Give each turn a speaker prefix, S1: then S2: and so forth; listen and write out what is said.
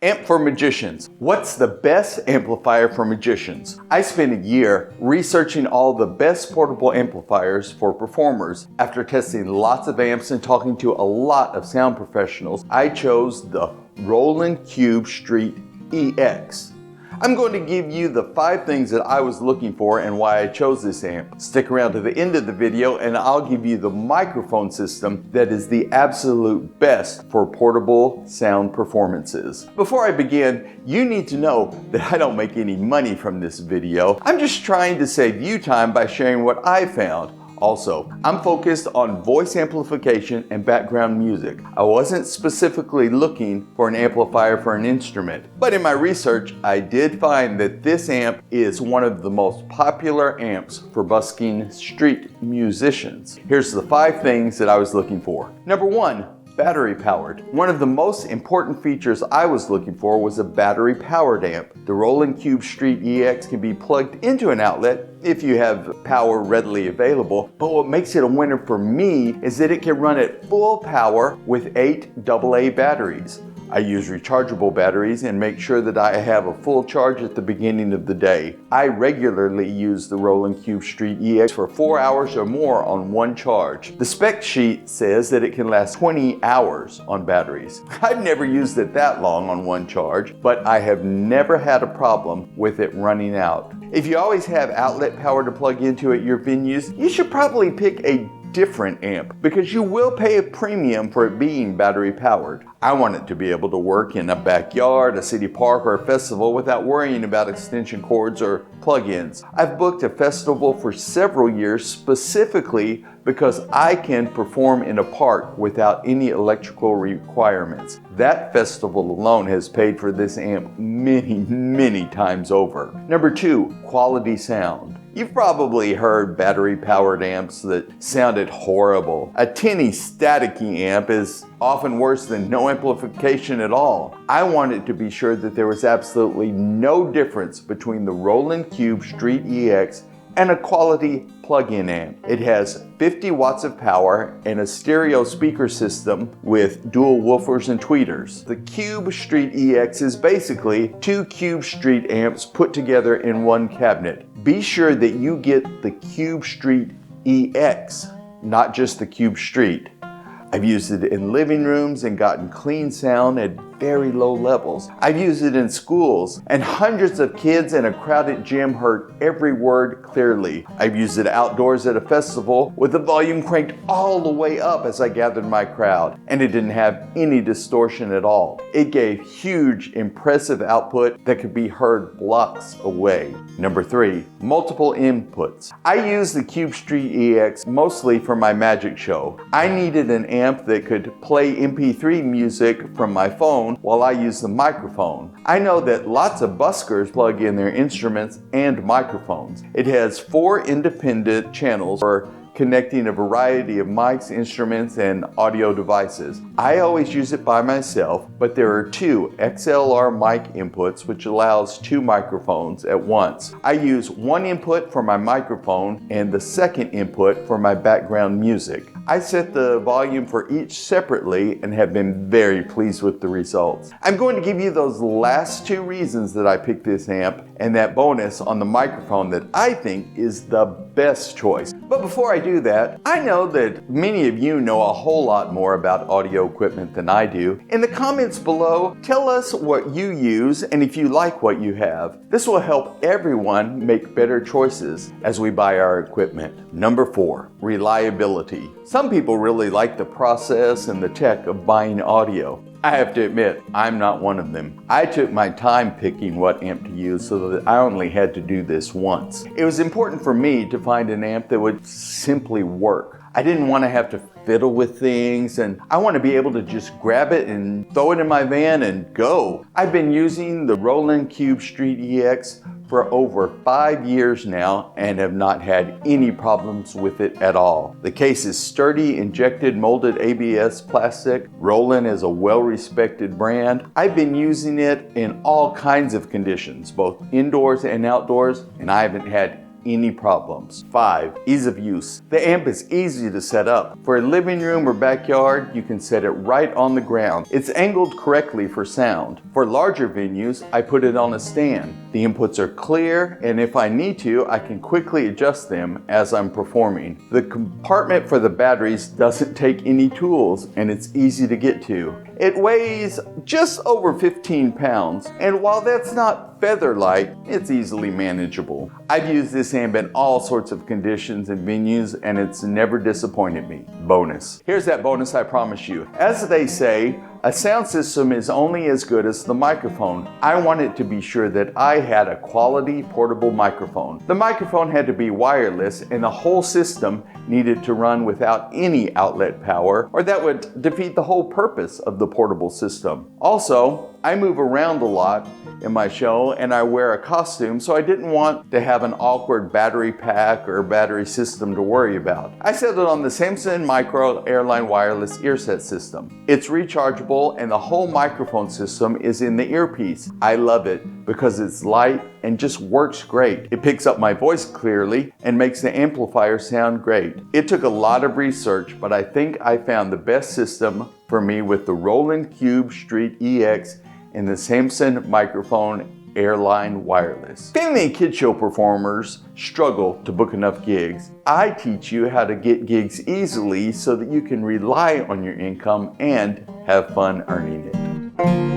S1: Amp for magicians. What's the best amplifier for magicians? I spent a year researching all the best portable amplifiers for performers. After testing lots of amps and talking to a lot of sound professionals, I chose the Roland CUBE Street EX. I'm going to give you the 5 things that I was looking for and why I chose this amp. Stick around to the end of the video and I'll give you the microphone system that is the absolute best for portable sound performances. Before I begin, you need to know that I don't make any money from this video. I'm just trying to save you time by sharing what I found. Also, I'm focused on voice amplification and background music. I wasn't specifically looking for an amplifier for an instrument, but in my research, I did find that this amp is one of the most popular amps for busking street musicians. Here's the 5 things that I was looking for. Number 1. Battery powered. One of the most important features I was looking for was a battery powered amp. The Roland CUBE Street EX can be plugged into an outlet if you have power readily available, but what makes it a winner for me is that it can run at full power with 8 AA batteries. I use rechargeable batteries and make sure that I have a full charge at the beginning of the day. I regularly use the Roland CUBE Street EX for 4 hours or more on one charge. The spec sheet says that it can last 20 hours on batteries. I've never used it that long on one charge, but I have never had a problem with it running out. If you always have outlet power to plug into at your venues, you should probably pick a different amp because you will pay a premium for it being battery powered. I want it to be able to work in a backyard, a city park, or a festival without worrying about extension cords or plug-ins. I've booked a festival for several years specifically because I can perform in a park without any electrical requirements. That festival alone has paid for this amp many times over. Number 2, quality sound. You've probably heard battery-powered amps that sounded horrible. A tinny staticky amp is often worse than no amplification at all. I wanted to be sure that there was absolutely no difference between the Roland CUBE Street EX and a quality plug-in amp. It has 50 watts of power and a stereo speaker system with dual woofers and tweeters. The CUBE Street EX is basically 2 CUBE Street amps put together in one cabinet. Be sure that you get the CUBE Street EX, not just the CUBE Street. I've used it in living rooms and gotten clean sound at very low levels. I've used it in schools and hundreds of kids in a crowded gym heard every word clearly. I've used it outdoors at a festival with the volume cranked all the way up as I gathered my crowd, and it didn't have any distortion at all. It gave huge, impressive output that could be heard blocks away. Number 3, multiple inputs. I use the CUBE Street EX mostly for my magic show. I needed an amp that could play MP3 music from my phone while I use the microphone. I know that lots of buskers plug in their instruments and microphones. It has 4 independent channels for connecting a variety of mics, instruments, and audio devices. I always use it by myself, but there are 2 XLR mic inputs which allows 2 microphones at once. I use one input for my microphone and the second input for my background music. I set the volume for each separately and have been very pleased with the results. I'm going to give you those last 2 reasons that I picked this amp and that bonus on the microphone that I think is the best choice. But before I do that, I know that many of you know a whole lot more about audio equipment than I do. In the comments below, tell us what you use and if you like what you have. This will help everyone make better choices as we buy our equipment. Number 4, reliability. Some people really like the process and the tech of buying audio. I have to admit, I'm not one of them. I took my time picking what amp to use so that I only had to do this once. It was important for me to find an amp that would simply work. I didn't want to have to fiddle with things, and I want to be able to just grab it and throw it in my van and go. I've been using the Roland CUBE Street EX for over 5 years now and have not had any problems with it at all. The case is sturdy, injected molded ABS plastic. Roland is a well-respected brand. I've been using it in all kinds of conditions, both indoors and outdoors, and I haven't had any problems. 5. Ease of use. The amp is easy to set up. For a living room or backyard, you can set it right on the ground. It's angled correctly for sound. For larger venues, I put it on a stand. The inputs are clear, and if I need to, I can quickly adjust them as I'm performing. The compartment for the batteries doesn't take any tools, and it's easy to get to. It weighs just over 15 pounds, and while that's not feather light, it's easily manageable. I've used this amp in all sorts of conditions and venues, and it's never disappointed me. Bonus. Here's that bonus I promise you. As they say, a sound system is only as good as the microphone. I wanted to be sure that I had a quality portable microphone. The microphone had to be wireless, and the whole system needed to run without any outlet power, or that would defeat the whole purpose of the portable system. Also, I move around a lot in my show and I wear a costume, so I didn't want to have an awkward battery pack or battery system to worry about. I set it on the Samson Micro Airline wireless earset system. It's rechargeable and the whole microphone system is in the earpiece. I love it because it's light and just works great. It picks up my voice clearly and makes the amplifier sound great. It took a lot of research, but I think I found the best system for me with the Roland CUBE Street EX and the Samson Microphone Airline Wireless. Family and kid show performers struggle to book enough gigs. I teach you how to get gigs easily so that you can rely on your income and have fun earning it.